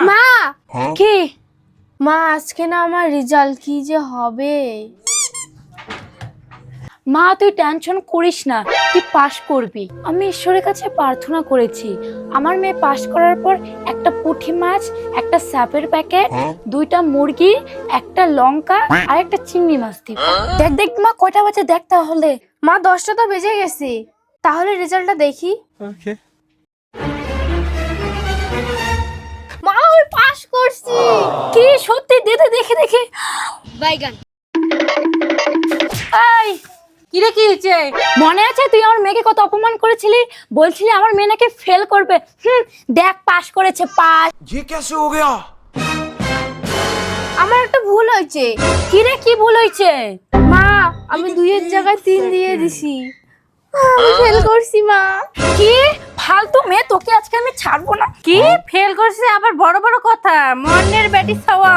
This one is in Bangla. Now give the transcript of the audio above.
মা কি মা আজকে না আমার রেজাল্ট কি যে হবে। মা তুই টেনশন করিস না, তুই পাশ করবি। আমি ঈশ্বরের কাছে প্রার্থনা করেছি আমার মেয়ে পাশ করার পর একটা পুঁটি মাছ, একটা স্যাপের প্যাকেট, দুইটা মুরগি, একটা লঙ্কা আর একটা চিংড়ি মাছ দিব। দেখ দেখ মা কয়টা বাজে দেখ তাহলে। মা 10টা তো বেজে গেছে, তাহলে রেজাল্টটা দেখি। ওকে মা আমি পাশ করছি। কি সত্যি? দে দে দেখে দেখে। বাইগান। এই কিরে কি হয়েছে? মনে আছে তুই আমার মেয়েকে কত অপমান করেছিলি? বলছিলি আমার মেয়ে নাকি ফেল করবে। দেখ পাশ করেছে, পাস। ये कैसे हो गया? আমার একটা ভুল হয়েছে। কিরে কি ভুল হয়েছে? মা আমি 2 এর জায়গায় 3 দিয়ে দিছি। আমি ফেল করছি মা। কি ফালতু মেয়ে, তোকে আজকে আমি ছাড়বো না। কি ফেল করছে আবার বড় বড় কথা, মনের বেটি ছাওয়া।